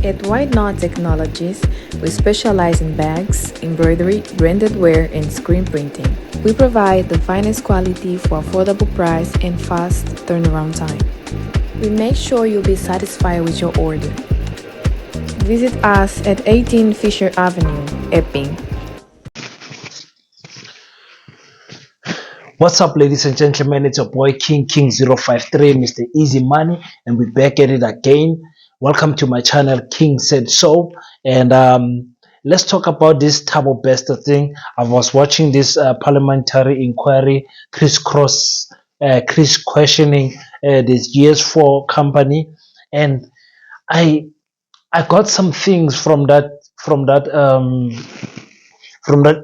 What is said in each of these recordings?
At White Knot Technologies, we specialize in bags, embroidery, branded wear, and screen printing. We provide the finest quality for affordable price and fast turnaround time. We make sure you'll be satisfied with your order. Visit us at 18 Fisher Avenue, Epping. What's up, ladies and gentlemen? It's your boy King053, Mr. Easy Money, and we're back at it again. Welcome to my channel, King Said So. And let's talk about this Thabo Bester thing. I was watching this parliamentary inquiry, Chris questioning this GS4 company, and I got some things from that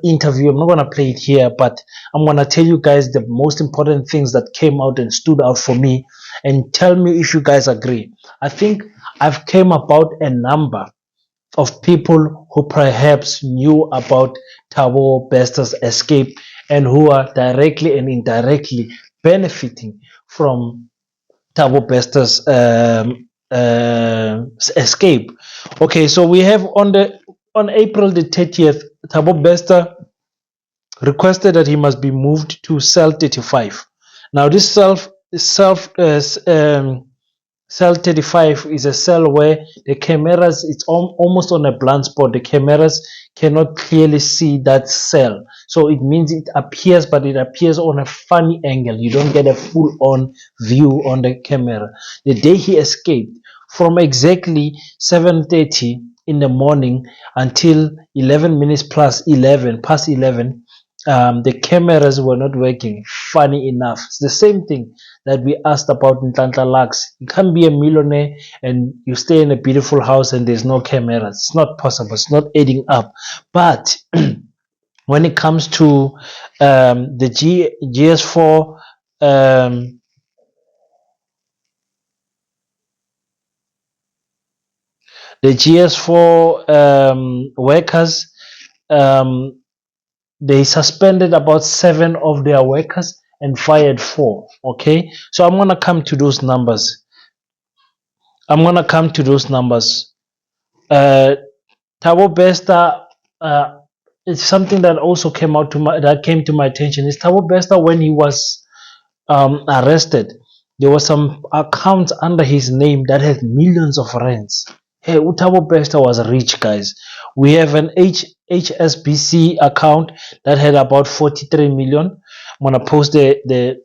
interview. I'm not going to play it here, but I'm going to tell you guys the most important things that came out and stood out for me, and tell me if you guys agree. I think I've came about a number of people who perhaps knew about Thabo Bester's escape and who are directly and indirectly benefiting from Thabo Bester's escape. Okay, so we have on April the 30th, Thabo Bester requested that he must be moved to cell 35. Now, this cell 35 is a cell where the cameras, it's almost on a blind spot. The cameras cannot clearly see that cell. So it means it appears, but it appears on a funny angle. You don't get a full-on view on the camera. The day he escaped, from exactly 7:30 in the morning until 11 minutes past 11, the cameras were not working. Funny enough, it's the same thing that we asked about in Ntantla Lux. You can't be a millionaire and you stay in a beautiful house and there's no cameras. It's not possible. It's not adding up. But when it comes to the GS4 workers, they suspended about 7 of their workers and fired 4. Okay, so I'm gonna come to those numbers. Thabo Bester, it's something that also came to my attention. Is Thabo Bester, when he was arrested, there were some accounts under his name that had millions of rands. Hey, Thabo Bester was rich, guys. We have an HSBC account that had about 43 million. I'm gonna post it there.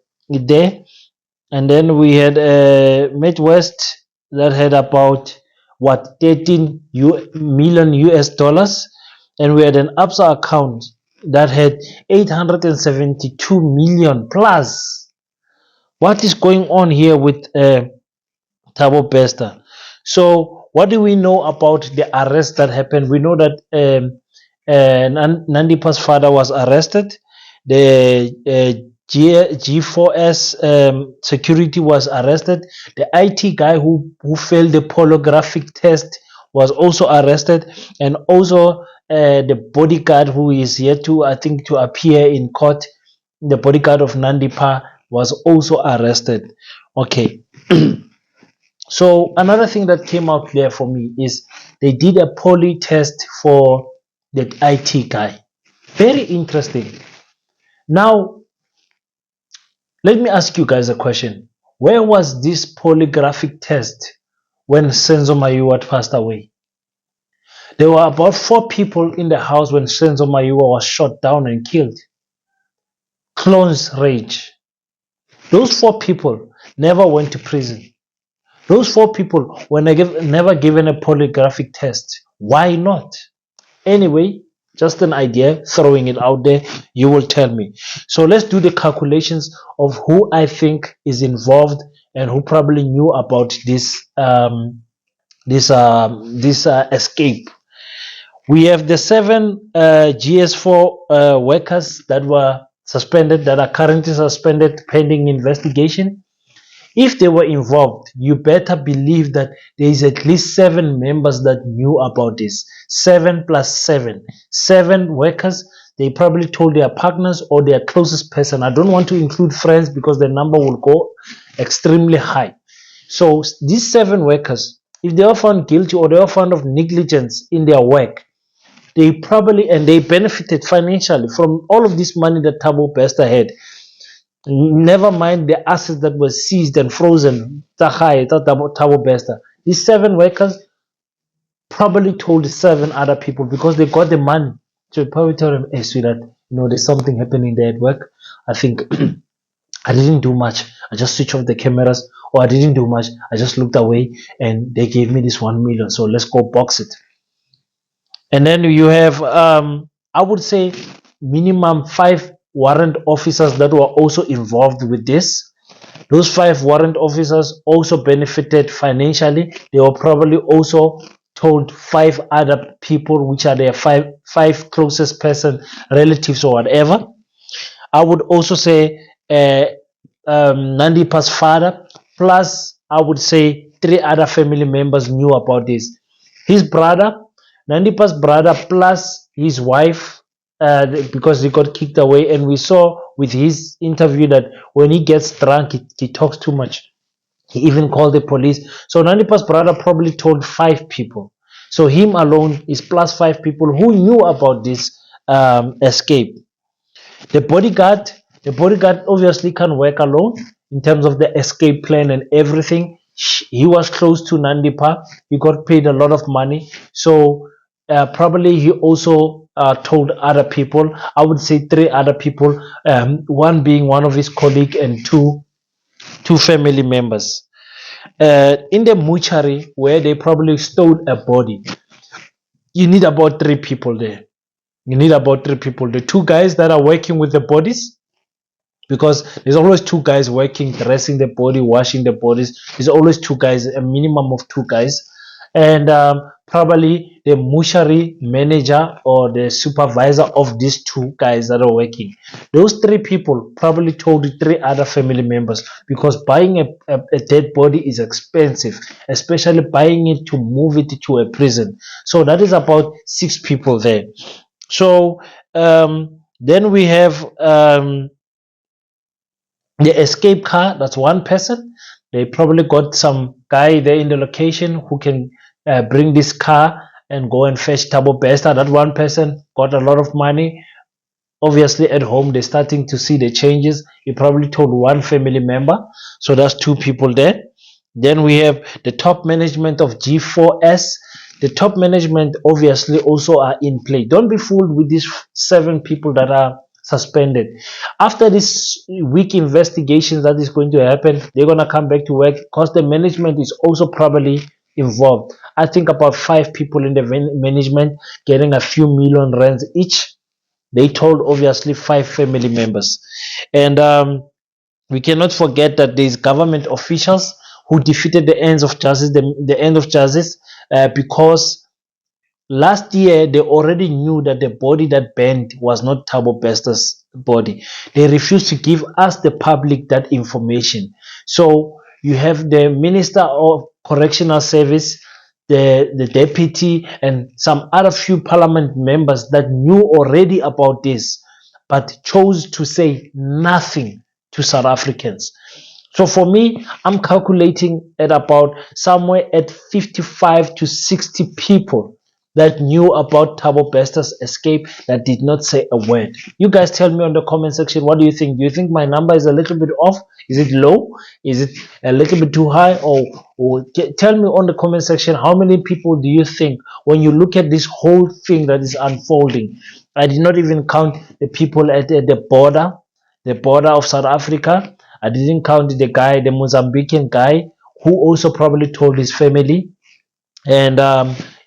And then we had Midwest that had about 13 million US dollars, and we had an Absa account that had 872 million plus. What is going on here with Thabo Bester? So what do we know about the arrest that happened? We know that Nandipa's father was arrested. The G4S security was arrested. The IT guy who failed the polygraphic test was also arrested, and also the bodyguard who is yet to, I think, to appear in court, the bodyguard of Nandipa, was also arrested. Okay. So another thing that came out there for me is they did a poly test for the IT guy. Very interesting. Now, let me ask you guys a question. Where was this polygraphic test when Senzo Mayua passed away? There were about 4 people in the house when Senzo Mayua was shot down and killed. Clones rage. Those 4 people never went to prison. Those 4 people were never given a polygraphic test. Why not? Anyway, just an idea, throwing it out there. You will tell me. So let's do the calculations of who I think is involved and who probably knew about this escape. We have the 7 GS4 workers that were suspended, that are currently suspended pending investigation. If they were involved, you better believe that there is at least 7 members that knew about this. 7 plus 7. 7 workers. They probably told their partners or their closest person. I don't want to include friends because the number will go extremely high. So these 7 workers, if they were found guilty or they were found of negligence in their work, they probably and they benefited financially from all of this money that Thabo Bester had. Never mind the assets that were seized and frozen. Thabo Bester. These 7 workers probably told 7 other people because they got the money. So probably tell them, hey, sweetheart, there's something happening there at work. I think I didn't do much. I just switched off the cameras, or I didn't do much. I just looked away and they gave me this 1 million. So let's go box it. And then you have, I would say, minimum 5 warrant officers that were also involved with this. Those 5 warrant officers also benefited financially. They were probably also told 5 other people, which are their five closest person, relatives or whatever. I would also say Nandipa's father, plus I would say 3 other family members knew about this. His brother, Nandipa's brother, plus his wife, because he got kicked away. And we saw with his interview that when he gets drunk, he talks too much. He even called the police. So Nandipa's brother probably told 5 people. So him alone is plus 5 people who knew about this escape. The bodyguard, the bodyguard obviously can't work alone in terms of the escape plan and everything. He was close to Nandipa. He got paid a lot of money. So probably he also told other people. I would say 3 other people, one being one of his colleague and two family members. In the mortuary where they probably stole a body, you need about 3 people there. You need about 3 people. The 2 guys that are working with the bodies, because there's always 2 guys working, dressing the body, washing the bodies. There's always 2 guys, a minimum of 2 guys. And probably the mortuary manager or the supervisor of these 2 guys that are working. Those 3 people probably told the 3 other family members, because buying a dead body is expensive, especially buying it to move it to a prison. So that is about 6 people there. So then we have the escape car. That's one person. They probably got some guy there in the location who can bring this car and go and fetch Thabo Bester. That one person got a lot of money. Obviously, at home, they're starting to see the changes. He probably told one family member. So that's 2 people there. Then we have the top management of G4S. The top management obviously also are in play. Don't be fooled with these 7 people that are suspended. After this week investigations that is going to happen, they're going to come back to work, because the management is also probably involved. I think about 5 people in the management getting a few million rands each. They told obviously 5 family members. And we cannot forget that there's government officials who defeated the ends of justice, the end of justice, because last year they already knew that the body that burned was not Thabo Bester's body. They refused to give us, the public, that information. So you have the Minister of Correctional Service, the deputy, and some other few parliament members that knew already about this, but chose to say nothing to South Africans. So for me, I'm calculating at about somewhere at 55 to 60 people that knew about Thabo Bester's escape that did not say a word. You guys tell me on the comment section, what do you think? Do you think my number is a little bit off? Is it low? Is it a little bit too high? Or tell me on the comment section, how many people do you think, when you look at this whole thing that is unfolding? I did not even count the people at the border of South Africa. I didn't count the guy, the Mozambican guy, who also probably told his family. And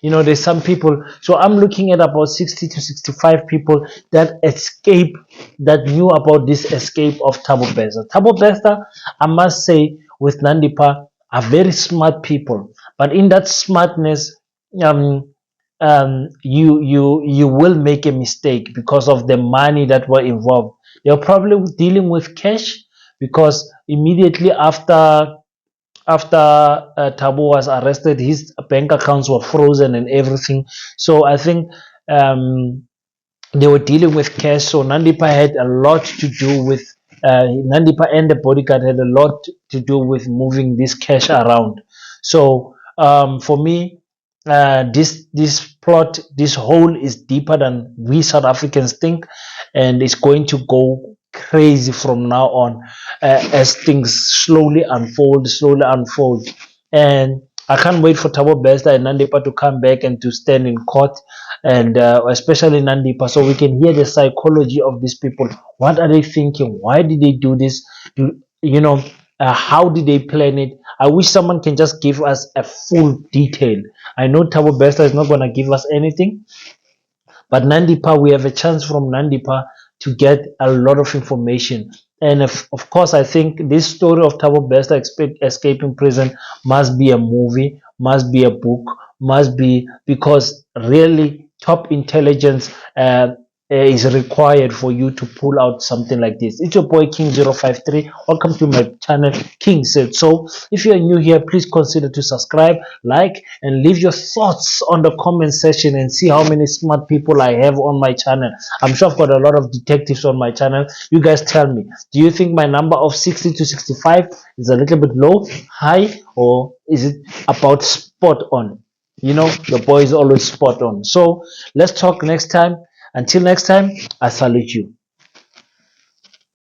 there's some people. So I'm looking at about 60 to 65 people that knew about this escape of Thabo Bester. Thabo Bester, I must say, with Nandipa, are very smart people. But in that smartness, you will make a mistake because of the money that were involved. They're probably dealing with cash, because immediately after Thabo was arrested, his bank accounts were frozen and everything. So I think they were dealing with cash. So Nandipa had a lot to do with Nandipa and the bodyguard had a lot to do with moving this cash around. So For me, this plot, this hole is deeper than we South Africans think, and it's going to go crazy from now on as things slowly unfold. And I can't wait for Thabo Bester and Nandipa to come back and to stand in court, and especially Nandipa, so we can hear the psychology of these people. What are they thinking? Why did they do this? You know, how did they plan it? I wish someone can just give us a full detail. I know Thabo Bester is not going to give us anything, but Nandipa, we have a chance from Nandipa to get a lot of information. And of course, I think this story of Thabo Bester escaping prison must be a movie, must be a book, must be, because really top intelligence is required for you to pull out something like this. It's your boy King053. Welcome to my channel, King Said So. If you are new here, please consider to subscribe, like, and leave your thoughts on the comment section and see how many smart people I have on my channel. I'm sure I've got a lot of detectives on my channel. You guys tell me, do you think my number of 60 to 65 is a little bit low, high, or is it about spot on? You know, the boy is always spot on. So let's talk next time. Until next time, I salute you.